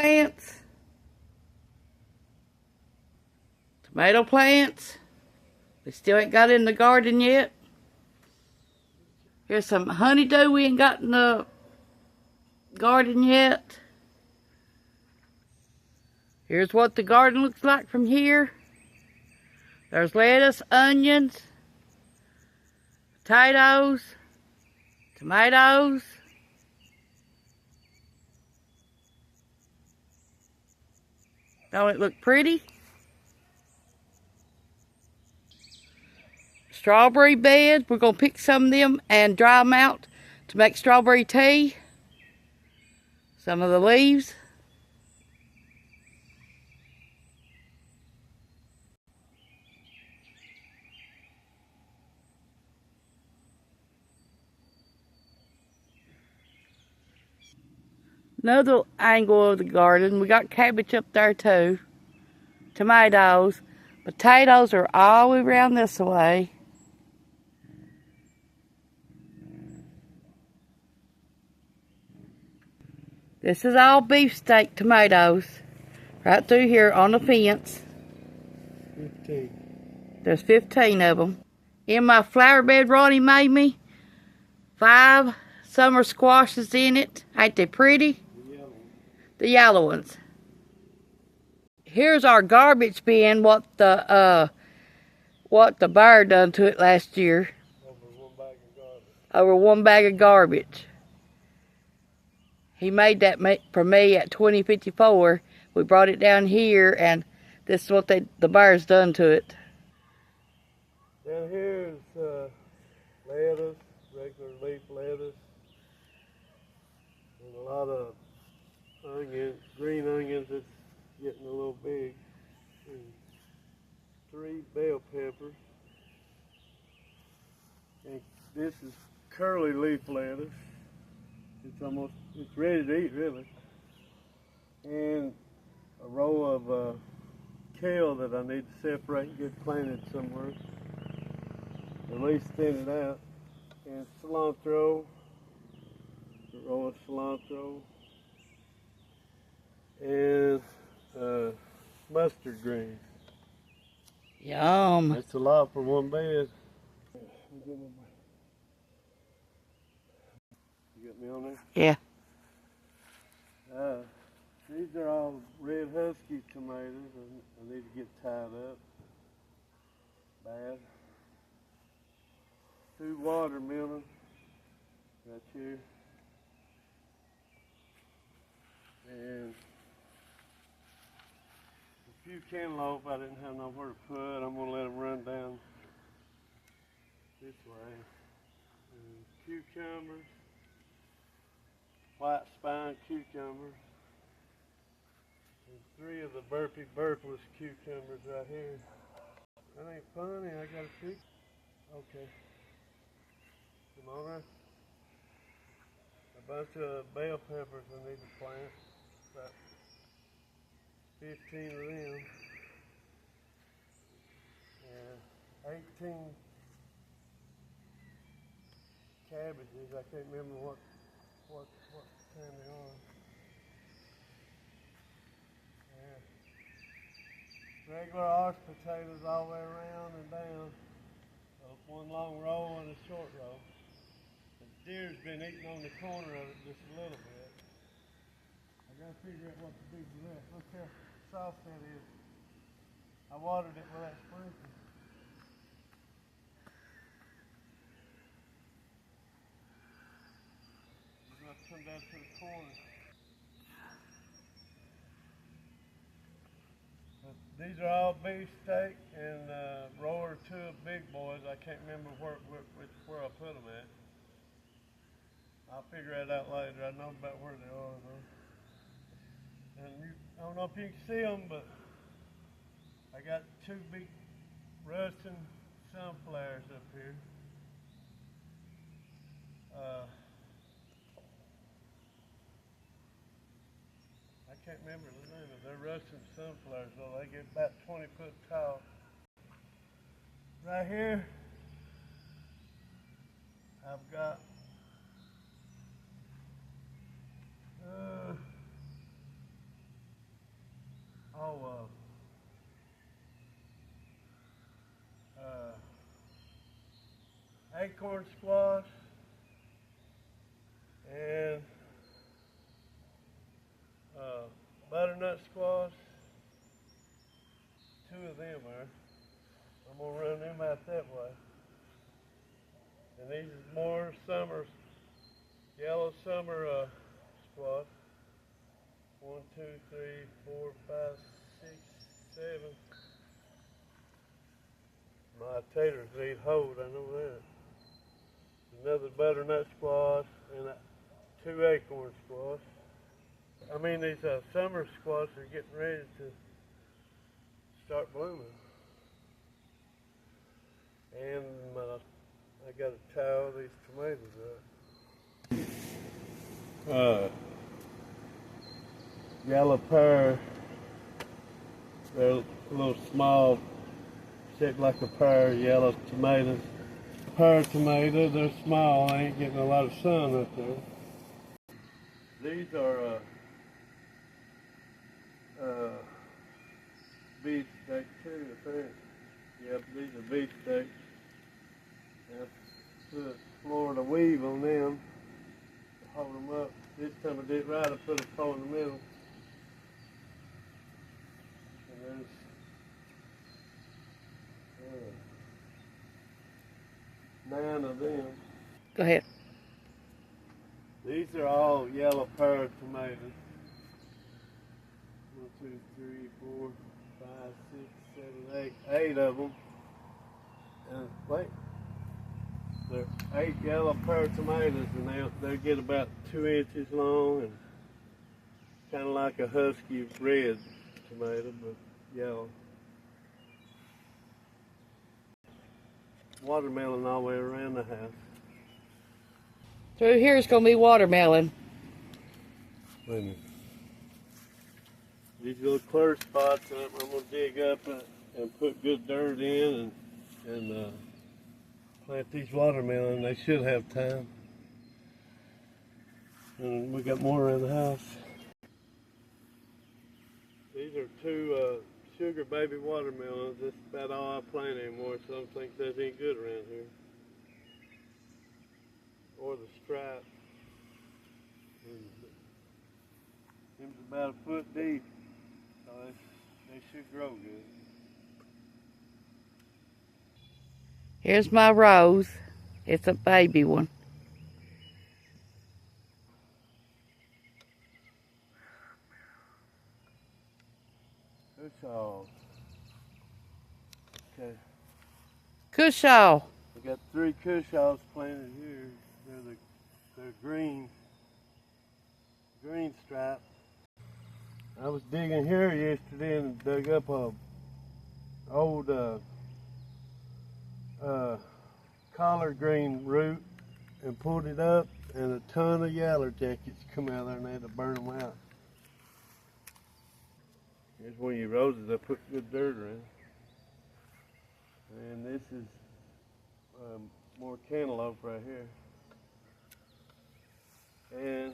Plants. Tomato plants. They still ain't got in the garden yet. Here's some honeydew we ain't got in the garden yet. Here's what the garden looks like from here. There's lettuce, onions, potatoes, tomatoes. Don't it look pretty? Strawberry beds. We're going to pick some of them and dry them out to make strawberry tea. Some of the leaves. Another angle of the garden. We got cabbage up there too. Tomatoes. Potatoes are all the way around this way. This is all beefsteak tomatoes. Right through here on the fence. 15. There's 15 of them. In my flower bed Ronnie made me, 5 summer squashes in it. Ain't they pretty? The yellow ones. Here's our garbage bin, what the bear done to it last year. Over 1 bag of garbage. He made that for me at 2054. We brought it down here, and this is what the bear's done to it. Down here is lettuce, regular leaf lettuce, and a lot of onions, green onions that's getting a little big, and 3 bell peppers. And this is curly leaf lettuce. It's ready to eat, really. And a row of kale that I need to separate and get planted somewhere. At least thin it out. And cilantro, a row of cilantro. And mustard greens. Yum. That's a lot for 1 bed. You got me on there? Yeah. These are all red husky tomatoes. I need to get tied up. Bad. 2 watermelons right here. And a few cantaloupe I didn't have nowhere to put. I'm going to let them run down this way. And cucumbers. White spine cucumbers. And 3 of the burpless cucumbers right here. That ain't funny, I got a pick. Okay. Come on there. A bunch of bell peppers I need to plant. About 15 of them. And 18 cabbages. I can't remember what kind they are. Yeah. Regular ox potatoes all the way around and down. So 1 long row and a short row. The deer's been eating on the corner of it just a little bit. I gotta figure out what to do with that. Look how soft that is. I watered it with that sprinkler. Come down to the corner. These are all beefsteak and row or 2 of big boys. I can't remember where I put them at. I'll figure that out later. I know about where they are though. And I don't know if you can see them, but I got 2 big Russian sunflowers up here. I can't remember the name of them. They're Russian sunflowers, though. They get about 20 foot tall. Right here, I've got oh, acorn squash and butternut squash. Two of them are. I'm gonna run them out that way. And these are more summer, yellow summer squash. 1, 2, 3, 4, 5, 6, 7. My taters need hold, I know that. Another butternut squash and 2 acorn squash. I mean, these summer squash are getting ready to start blooming. And I got to tie all these tomatoes up. Yellow pear, they're a little small, shaped like a pear, yellow tomatoes. Pear tomato, they're small, they ain't getting a lot of sun up there. These are beefsteak too, I think. Yep, these are beefsteaks. I put Florida weave on them to hold them up. This time I did right, I put a pole in the middle. And there's 9 of them. Go ahead. These are all yellow pear tomatoes. 1, 2, 3, 4, 5, 6, 7, 8. 8 of them. And wait, they're 8 yellow pear tomatoes, and they get about 2 inches long, and kind of like a husky red tomato, but yellow. Watermelon all the way around the house. Through here is going to be watermelon. Wait a minute. These little clear spots I'm going to dig up and put good dirt in and plant these watermelon. They should have time. And we got more around the house. These are 2 sugar baby watermelons. That's about all I plant anymore, so I don't think that's any good around here. Or the stripe. Them's about a foot deep, so they should grow good. Here's my rose. It's a baby one. Cushaw. Okay. Cushaw. We got 3 cushaws planted here. They're green stripe. I was digging here yesterday and dug up a old collard green root and pulled it up, and a ton of yaller jackets come out there, and they had to burn them out. Here's one of your roses I put good dirt around. And this is more cantaloupe right here. And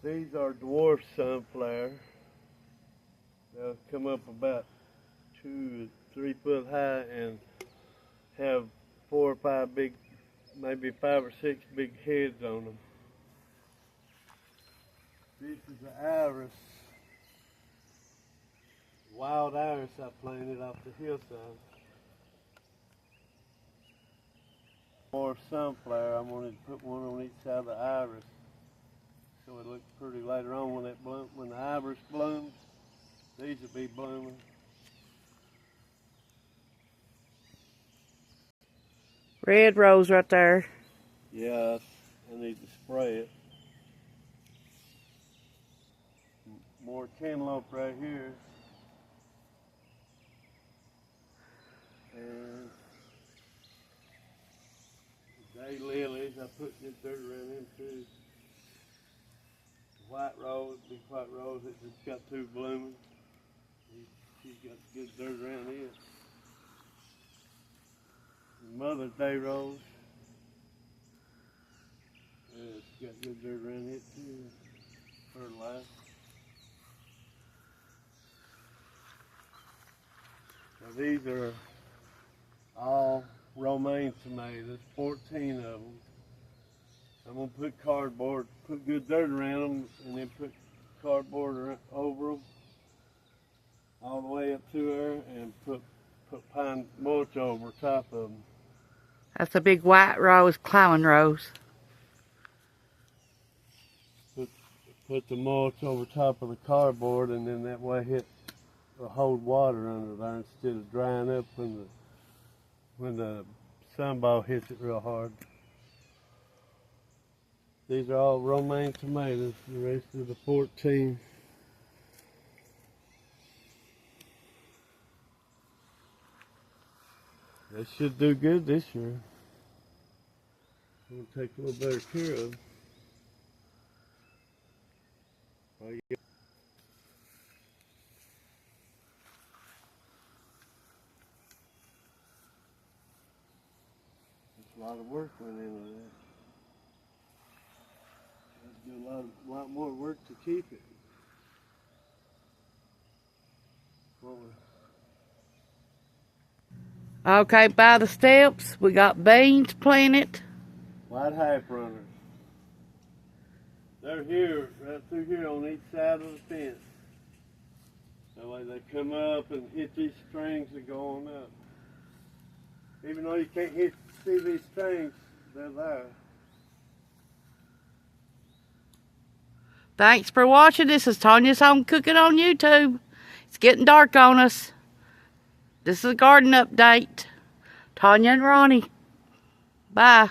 these are dwarf sunflower. They'll come up about 2 or 3 foot high and have 4 or 5 big, maybe 5 or 6 big heads on them. This is the iris, wild iris I planted off the hillside. More sunflower, I wanted to put one on each side of the iris so it looks pretty later on when the iris blooms. These will be blooming. Red rose right there. Yes, I need to spray it. More cantaloupe right here. And daylilies, I put this dirt around them too. White rose, big white rose, it just got 2 blooming. She's got good dirt around it. Mother's Day rose. It's got good dirt around it too. Fertilized. These are all romaine tomatoes, 14 of them. I'm gonna put cardboard, put good dirt around them, and then put cardboard over them all the way up to there, and put pine mulch over top of them. That's a big white rose, climbing rose. Put the mulch over top of the cardboard, and then that way it'll hold water under there instead of drying up when the sunball hits it real hard. These are all romaine tomatoes, the rest of the 14. They should do good this year. We'll take a little better care of them. Oh, yeah. There's a lot of work went into that. Do a lot more work to keep it. Okay, by the steps, we got beans planted. White hype runners. They're here, right through here on each side of the fence. That way they come up and hit these strings that go on up. Even though you can't see these strings, they're there. Thanks for watching. This is Tanya's Home Cooking on YouTube. It's getting dark on us. This is a garden update. Tanya and Ronnie. Bye.